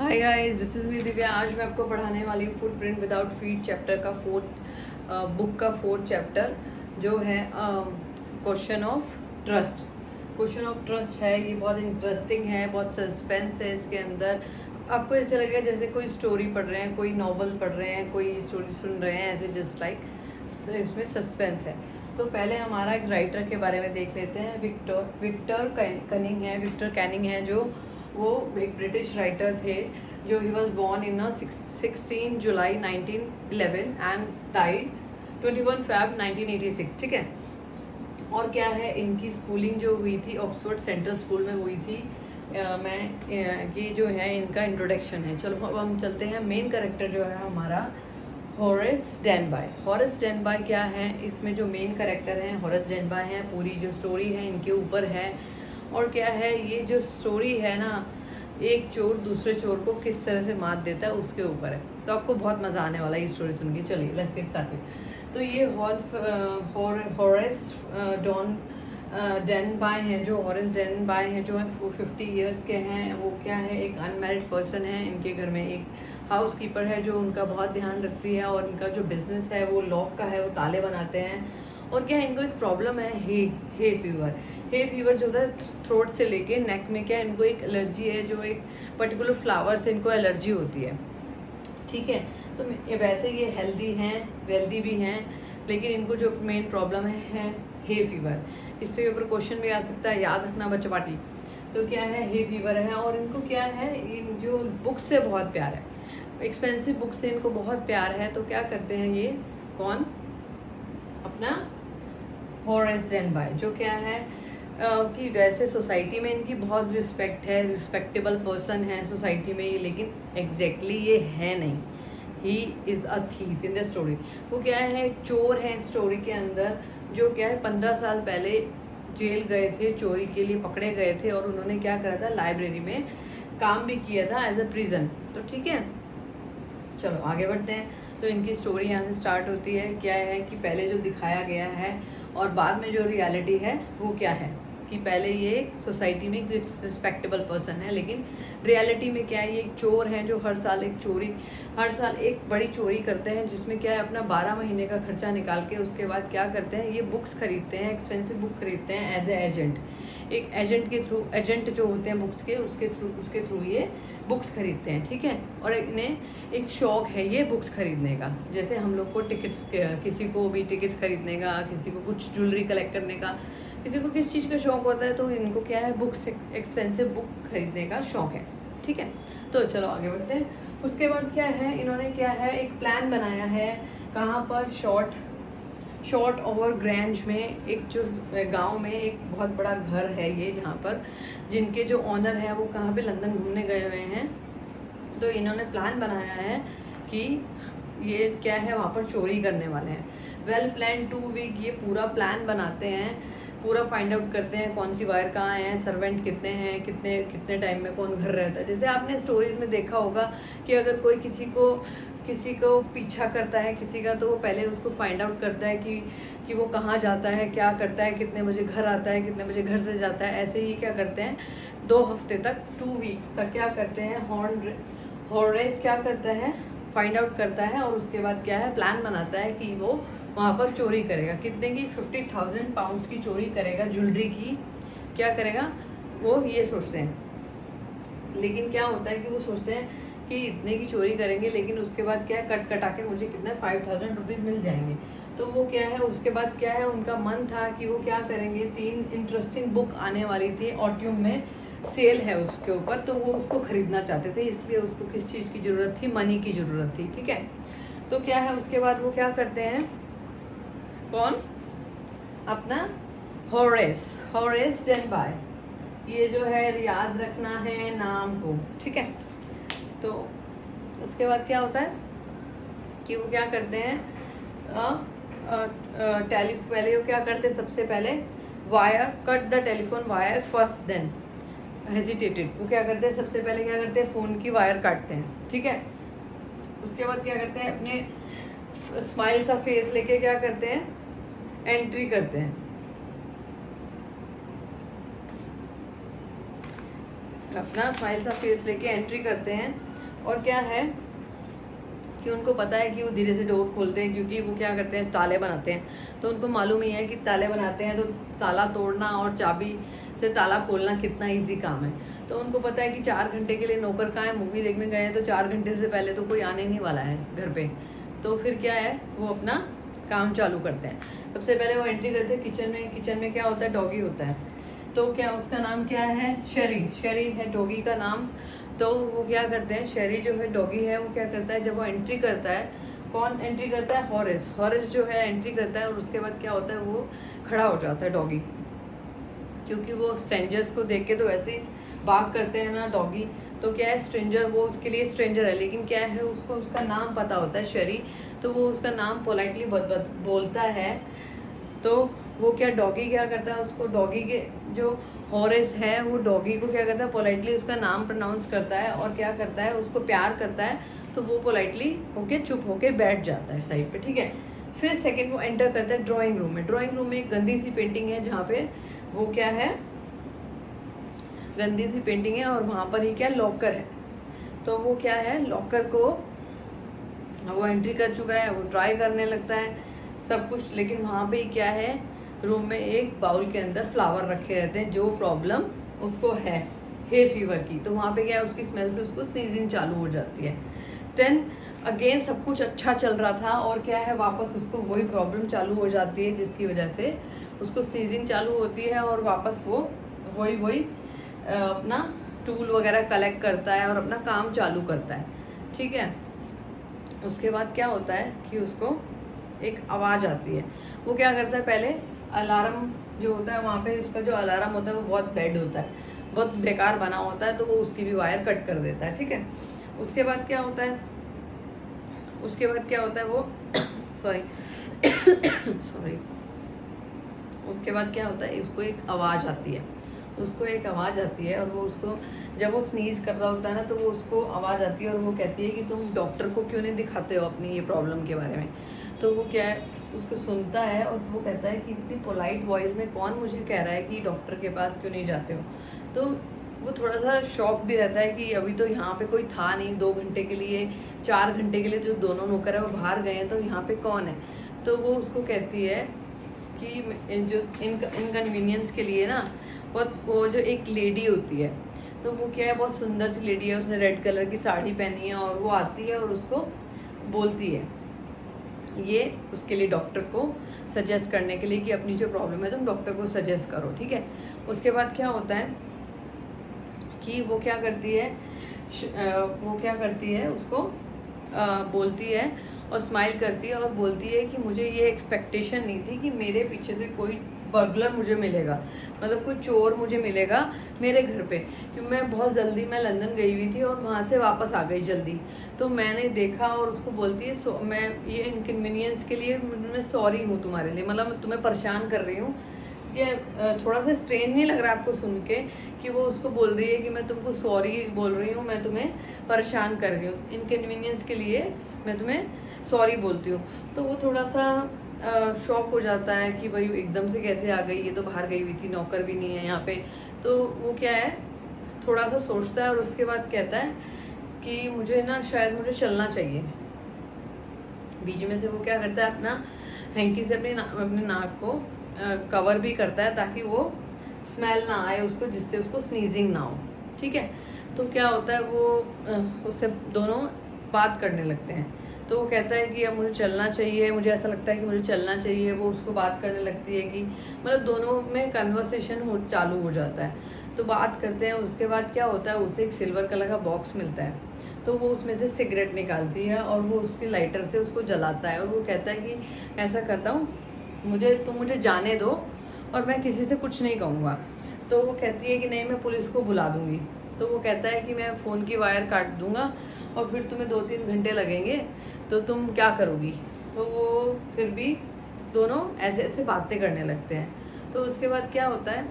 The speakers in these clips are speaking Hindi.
Hi guys, this is me Divya. आज मैं आपको पढ़ाने वाली हूँ फुटप्रिंट विदाउट फीट चैप्टर का बुक का फोर्थ चैप्टर जो है question of trust. Question of trust है, ये बहुत इंटरेस्टिंग है, बहुत सस्पेंस है इसके अंदर। आपको ऐसा लगेगा जैसे कोई स्टोरी पढ़ रहे हैं, कोई नॉवल पढ़ रहे हैं, कोई स्टोरी सुन रहे हैं, ऐसे जस्ट लाइक इसमें सस्पेंस है। तो पहले हमारा एक राइटर के बारे में देख लेते हैं। विक्टर कैनिंग है जो वो एक ब्रिटिश राइटर थे जो he was born in 16 July 1911 and died 21 Feb 1986। ठीक है। और क्या है, इनकी स्कूलिंग जो हुई थी ऑक्सफोर्ड सेंट्रल स्कूल में हुई थी। ये जो है इनका इंट्रोडक्शन है। चलो अब हम चलते हैं। मेन कैरेक्टर जो है हमारा हॉरेस डेनबाय। हॉरेस डेनबाय क्या है, इसमें जो मेन कैरेक्टर हैं हॉरेस डेनबाय हैं। पूरी जो स्टोरी है इनके ऊपर है। और क्या है, ये जो स्टोरी है ना, एक चोर दूसरे चोर को किस तरह से मात देता है उसके ऊपर है। तो आपको बहुत मज़ा आने वाला है ये स्टोरी सुन के। चलिए लेट्स गेट स्टार्टेड। तो ये हॉरेस डेनबाय हैं, जो हॉरेस डेनबाय हैं जो है 50 ईयर्स के हैं। वो क्या है, एक अनमैरिड पर्सन है। इनके घर में एक हाउस कीपर है जो उनका बहुत ध्यान रखती है, और इनका जो बिजनेस है वो लॉक का है, वो ताले बनाते हैं। और क्या है, इनको एक प्रॉब्लम है, हे फीवर। हे फीवर जो होता है थ्रोट से लेके नेक में, क्या इनको एक एलर्जी है, जो एक पर्टिकुलर फ्लावर से इनको एलर्जी होती है। ठीक है। तो वैसे ये हेल्दी हैं, वेल्दी भी हैं, लेकिन इनको जो मेन प्रॉब्लम है हे फीवर। इसके ऊपर क्वेश्चन भी आ सकता है, याद रखना बच्चा पार्टी। तो क्या है, हे फीवर है। और इनको क्या है, इन जो बुक से बहुत प्यार है, एक्सपेंसिव बुक से इनको बहुत प्यार है। तो क्या करते हैं ये, कौन, अपना हॉरेस डेनबाय, जो क्या है कि वैसे सोसाइटी में इनकी बहुत रिस्पेक्ट है, रिस्पेक्टेबल पर्सन है सोसाइटी में ये, लेकिन एग्जैक्टली ये है नहीं। He is a thief in the story. वो क्या है, एक चोर है स्टोरी के अंदर, जो क्या है 15 साल पहले जेल गए थे, चोरी के लिए पकड़े गए थे। और उन्होंने क्या करा था, लाइब्रेरी में काम भी किया था एज अ प्रिजन। तो ठीक है, चलो आगे बढ़ते हैं। तो इनकी स्टोरी यहाँ से स्टार्ट होती है। क्या है कि पहले जो दिखाया गया है और बाद में जो रियलिटी है वो क्या है, कि पहले ये सोसाइटी में एक रिस्पेक्टेबल पर्सन है, लेकिन रियलिटी में क्या है, ये एक चोर हैं जो हर साल एक बड़ी चोरी करते हैं, जिसमें क्या है अपना 12 महीने का खर्चा निकाल के उसके बाद क्या करते हैं, ये बुक्स खरीदते हैं, एक्सपेंसिव बुक खरीदते हैं एज ए एजेंट। एक एजेंट के थ्रू, एजेंट जो होते हैं बुक्स के, उसके थ्रू ये बुक्स खरीदते हैं। ठीक है। और इन्हें एक शौक है ये बुक्स खरीदने का। जैसे हम लोग को टिकट्स, किसी को भी टिकट्स खरीदने का, किसी को कुछ ज्वेलरी कलेक्ट करने का, किसी को किस चीज़ का शौक होता है, तो इनको क्या है, बुक्स, एक्सपेंसिव बुक खरीदने का शौक है। ठीक है। तो चलो आगे बढ़ते हैं। उसके बाद क्या है, इन्होंने क्या है, एक प्लान बनाया है। कहाँ पर, शॉर्ट ओवर ग्रैंज में, एक जो गांव में एक बहुत बड़ा घर है ये, जहाँ पर जिनके जो ऑनर है वो कहाँ पे, लंदन घूमने गए हुए हैं। तो इन्होंने प्लान बनाया है कि ये क्या है, वहाँ पर चोरी करने वाले हैं। वेल प्लान 2 वीक, ये पूरा प्लान बनाते हैं, पूरा फाइंड आउट करते हैं कौन सी वायर कहाँ है, सर्वेंट कितने हैं, कितने टाइम में कौन घर रहता है। जैसे आपने स्टोरीज में देखा होगा कि अगर कोई किसी को पीछा करता है किसी का, तो वो पहले उसको फाइंड आउट करता है कि वो कहाँ जाता है, क्या करता है, कितने बजे घर आता है, कितने बजे घर से जाता है। ऐसे ही क्या करते हैं, 2 हफ्ते तक, 2 वीक्स तक क्या करते हैं, हॉरेस क्या करता है, फाइंड आउट करता है। और उसके बाद क्या है, प्लान बनाता है कि वो वहाँ पर चोरी करेगा। कितने की, 50,000 पाउंड्स की चोरी करेगा, ज्वेलरी की। क्या करेगा वो, ये सोचते हैं। लेकिन क्या होता है कि वो सोचते हैं कि इतने की चोरी करेंगे, लेकिन उसके बाद क्या है, कटा के मुझे कितना 5,000 रुपीज़ मिल जाएंगे। तो वो क्या है, उसके बाद क्या है, उनका मन था कि वो क्या करेंगे, 3 इंटरेस्टिंग बुक आने वाली थी, ऑटम में सेल है उसके ऊपर, तो वो उसको खरीदना चाहते थे। इसलिए उसको किस चीज़ की ज़रूरत थी, मनी की ज़रूरत थी। ठीक है। तो क्या है, उसके बाद वो क्या करते हैं, कौन, अपना हॉरेस डेनबाय, ये जो है याद रखना है नाम को। ठीक है। तो उसके बाद क्या होता है कि वो क्या करते हैं, पहले वो क्या करते हैं, सबसे पहले wire, cut the telephone wire first, then hesitated. वो क्या करते हैं, सबसे पहले क्या करते हैं, फ़ोन की वायर काटते हैं। ठीक है। उसके बाद क्या करते हैं, अपने स्माइल सा फेस लेके क्या करते हैं, एंट्री करते हैं। अपना स्माइल सा फेस लेके एंट्री करते हैं। और क्या है कि उनको पता है कि वो धीरे से डोर खोलते हैं, क्योंकि वो क्या करते हैं, ताले बनाते हैं। तो उनको मालूम ही है कि ताले बनाते हैं तो ताला तोड़ना और चाबी से ताला खोलना कितना ईजी काम है। तो उनको पता है कि 4 घंटे के लिए नौकर कहाँ है, मूवी देखने गए हैं, तो 4 घंटे से पहले तो कोई आने नहीं वाला है घर पे। तो फिर क्या है, वो अपना काम चालू करते हैं। सबसे पहले वो एंट्री करते हैं किचन में। किचन में क्या होता है, डॉगी होता है। तो क्या उसका नाम क्या है, शेरी है डॉगी का नाम। तो वो क्या करते हैं, शेरी जो है डॉगी है, वो क्या करता है, जब वो एंट्री करता है, कौन एंट्री करता है, हॉरेस जो है एंट्री करता है। और उसके बाद क्या होता है, वो खड़ा हो जाता है डॉगी, क्योंकि वो स्ट्रेंजर्स को देख के तो वैसे ही बाग करते हैं ना डॉगी। तो क्या है, स्ट्रेंजर, वो उसके लिए स्ट्रेंजर है, लेकिन क्या है, उसको उसका नाम पता होता है शेरी। तो वो उसका नाम पोलाइटली बोलता है। तो वो क्या, डॉगी क्या करता है, उसको डॉगी के जो हॉरेस है वो डॉगी को क्या करता है, पोलाइटली उसका नाम प्रोनाउंस करता है और क्या करता है, उसको प्यार करता है। तो वो पोलाइटली होके चुप होके बैठ जाता है साइड पे, ठीक है। फिर सेकंड वो एंटर करता है ड्राइंग रूम में। ड्राइंग रूम में एक गंदी सी पेंटिंग है, जहाँ पे वो क्या है, गंदी सी पेंटिंग है, और वहाँ पर ही क्या, लॉकर है। तो वो क्या है, लॉकर को वो एंट्री कर चुका है, वो ट्राई करने लगता है सब कुछ, लेकिन वहाँ पे ही क्या है, रूम में एक बाउल के अंदर फ्लावर रखे रहते हैं, जो प्रॉब्लम उसको है हे फीवर की। तो वहाँ पे क्या है, उसकी स्मेल से उसको स्नीजिंग चालू हो जाती है। देन अगेन सब कुछ अच्छा चल रहा था, और क्या है, वापस उसको वही प्रॉब्लम चालू हो जाती है, जिसकी वजह से उसको स्नीजिंग चालू होती है, और वापस वो वही अपना टूल वगैरह कलेक्ट करता है और अपना काम चालू करता है, ठीक है। उसके बाद क्या होता है कि उसको एक आवाज़ आती है। वो क्या करता है, पहले अलार्म जो होता है, वहाँ पे उसका जो अलार्म होता है वो बहुत बैड होता है, बहुत बेकार बना होता है। तो वो उसकी भी वायर कट कर देता है, ठीक है। उसके बाद क्या होता है, वो सॉरी उसके बाद क्या होता है, उसको एक आवाज़ आती है, और वो उसको, जब वो स्नीज कर रहा होता है ना, तो वो उसको आवाज़ आती है और वो कहती है कि तुम डॉक्टर को क्यों नहीं दिखाते हो अपनी ये प्रॉब्लम के बारे में। तो वो क्या है, उसको सुनता है और वो कहता है कि इतनी पोलाइट वॉइस में कौन मुझे कह रहा है कि डॉक्टर के पास क्यों नहीं जाते हो। तो वो थोड़ा सा शॉक भी रहता है कि अभी तो यहाँ पे कोई था नहीं, 2 घंटे के लिए, 4 घंटे के लिए जो दोनों नौकर है वो बाहर गए हैं, तो यहाँ पे कौन है। तो वो उसको कहती है कि जो इनकन्वीनियंस के लिए ना, वो जो एक लेडी होती है, तो वो क्या है, बहुत सुंदर सी लेडी है, उसने रेड कलर की साड़ी पहनी है, और वो आती है और उसको बोलती है ये उसके लिए, डॉक्टर को सजेस्ट करने के लिए कि अपनी जो प्रॉब्लम है तुम डॉक्टर को सजेस्ट करो, ठीक है। उसके बाद क्या होता है कि वो क्या करती है, उसको बोलती है और स्माइल करती है और बोलती है कि मुझे ये एक्सपेक्टेशन नहीं थी कि मेरे पीछे से कोई बर्गलर मुझे मिलेगा, मतलब कोई चोर मुझे मिलेगा मेरे घर पे। क्योंकि मैं बहुत जल्दी, मैं लंदन गई हुई थी और वहाँ से वापस आ गई जल्दी, तो मैंने देखा। और उसको बोलती है मैं ये इनकन्वीनियंस के लिए मैं सॉरी हूँ तुम्हारे लिए, मतलब मैं तुम्हें परेशान कर रही हूँ। ये थोड़ा सा स्ट्रेन नहीं लग रहा आपको सुन के कि वो उसको बोल रही है कि मैं तुमको सॉरी बोल रही हूँ, मैं तुम्हें परेशान कर रही हूँ, इनकन्वीनियंस के लिए मैं तुम्हें सॉरी बोलती हूँ। तो वो थोड़ा सा शॉक हो जाता है कि भाई एकदम से कैसे आ गई, ये तो बाहर गई हुई थी, नौकर भी नहीं है यहाँ पे। तो वो क्या है, थोड़ा सा सोचता है और उसके बाद कहता है कि मुझे ना, शायद मुझे चलना चाहिए। बीच में से वो क्या करता है, अपना हैंकी से अपने नाक को कवर भी करता है ताकि वो स्मेल ना आए उसको, जिससे उसको स्नीजिंग ना हो, ठीक है। तो क्या होता है, वो उससे दोनों बात करने लगते हैं। तो वो कहता है कि अब मुझे चलना चाहिए, मुझे ऐसा लगता है कि मुझे चलना चाहिए। वो उसको बात करने लगती है कि मतलब दोनों में कन्वर्सेशन चालू हो जाता है। तो बात करते हैं। उसके बाद क्या होता है, उसे एक सिल्वर कलर का बॉक्स मिलता है, तो वो उसमें से सिगरेट निकालती है और वो उसके लाइटर से उसको जलाता है। और वो कहता है कि ऐसा करता हूँ, मुझे जाने दो और मैं किसी से कुछ नहीं कहूँगा। तो वो कहती है कि नहीं, मैं पुलिस को बुला दूँगी। तो वो कहता है कि मैं फ़ोन की वायर काट दूँगा और फिर तुम्हें 2-3 घंटे लगेंगे, तो तुम क्या करोगी। तो वो फिर भी दोनों ऐसे ऐसे बातें करने लगते हैं। तो उसके बाद क्या होता है,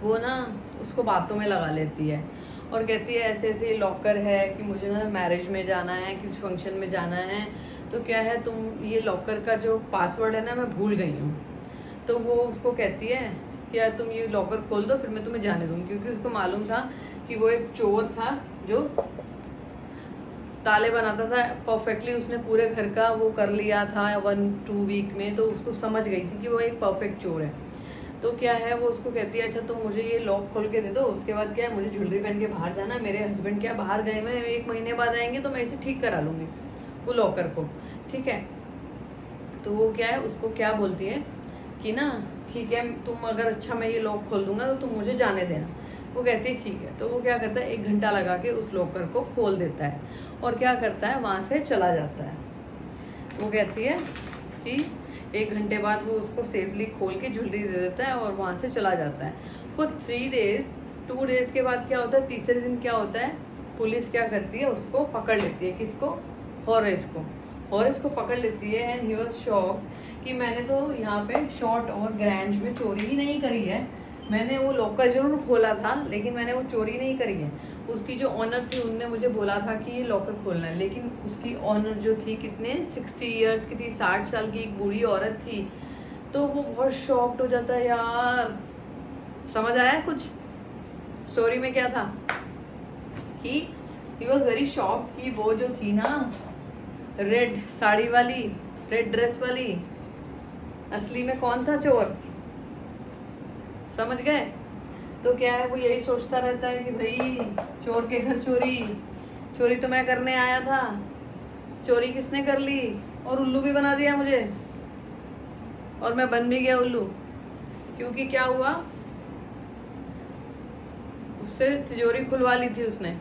वो ना उसको बातों में लगा लेती है और कहती है ऐसे ऐसे लॉकर है कि मुझे ना मैरिज में जाना है, किसी फंक्शन में जाना है, तो क्या है, तुम ये लॉकर का जो पासवर्ड है ना, मैं भूल गई हूँ। तो वो उसको कहती है कि यार तुम ये लॉकर खोल दो, फिर मैं तुम्हें जाने दूँगी। क्योंकि उसको मालूम था कि वो एक चोर था जो ताले बनाता था परफेक्टली, उसने पूरे घर का वो कर लिया था 1-2 वीक में, तो उसको समझ गई थी कि वो एक परफेक्ट चोर है। तो क्या है, वो उसको कहती है अच्छा तो मुझे ये लॉक खोल के दे दो, उसके बाद क्या है मुझे ज्वेलरी पहन के बाहर जाना है, मेरे हस्बैंड क्या बाहर गए हुए 1 महीने बाद आएंगे, तो मैं इसे ठीक करा लूँगी वो लॉकर को, ठीक है। तो वो क्या है, उसको क्या बोलती है कि ना ठीक है तुम अगर अच्छा मैं ये लॉक खोल दूंगा तो तुम मुझे जाने देना। वो कहती है ठीक है। तो वो क्या करता है 1 घंटा लगा के उस लॉकर को खोल देता है और क्या करता है वहाँ से चला जाता है। वो कहती है कि 1 घंटे बाद वो उसको सेफली खोल के ज्वेलरी दे देता है और वहाँ से चला जाता है। वो 3 डेज 2 डेज के बाद क्या होता है, तीसरे दिन क्या होता है, पुलिस क्या करती है उसको पकड़ लेती है। किसको? हॉरेस को पकड़ लेती है। एंड ही वाज शॉक्ड कि मैंने तो यहाँ पे शॉर्ट और ग्रैंज में चोरी ही नहीं करी है, मैंने वो लॉकर जरूर खोला था लेकिन मैंने वो चोरी नहीं करी है। उसकी जो ऑनर थी उनने मुझे बोला था कि ये लॉकर खोलना है, लेकिन उसकी ऑनर जो थी कितने 60 इयर्स की थी, 60 साल की एक बूढ़ी औरत थी। तो वो बहुत शॉक्ड हो जाता है। यार समझ आया कुछ स्टोरी में क्या था कि ही वॉज वेरी शॉक्ड कि वो जो थी ना रेड साड़ी वाली, रेड ड्रेस वाली, असली में कौन था चोर, समझ गए। तो क्या है वो यही सोचता रहता है कि भाई चोर के घर चोरी, चोरी तो मैं करने आया था, चोरी किसने कर ली, और उल्लू भी बना दिया मुझे, और मैं बन भी गया उल्लू। क्योंकि क्या हुआ, उससे तिजोरी खुलवा ली थी उसने,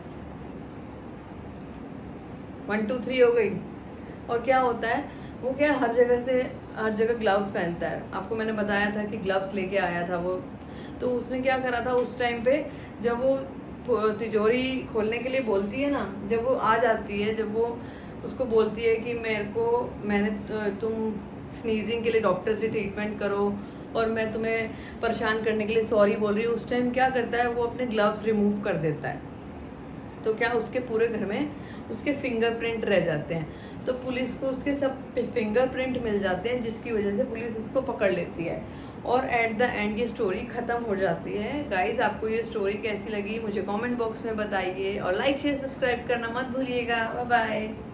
1 2 3 हो गई। और क्या होता है वो क्या हर जगह ग्लव्स पहनता है। आपको मैंने बताया था कि ग्लव्स लेके आया था वो। तो उसने क्या करा था उस टाइम पे, जब वो तिजोरी खोलने के लिए बोलती है ना, जब वो आ जाती है, जब वो उसको बोलती है कि तुम स्नीजिंग के लिए डॉक्टर से ट्रीटमेंट करो और मैं तुम्हें परेशान करने के लिए सॉरी बोल रही हूँ, उस टाइम क्या करता है वो अपने ग्लव्स रिमूव कर देता है। तो क्या उसके पूरे घर में उसके फिंगरप्रिंट रह जाते हैं। तो पुलिस को उसके सब फिंगरप्रिंट मिल जाते हैं, जिसकी वजह से पुलिस उसको पकड़ लेती है और एट द एंड ये स्टोरी ख़त्म हो जाती है। गाइज आपको ये स्टोरी कैसी लगी मुझे कमेंट बॉक्स में बताइए और लाइक शेयर सब्सक्राइब करना मत भूलिएगा। Bye bye.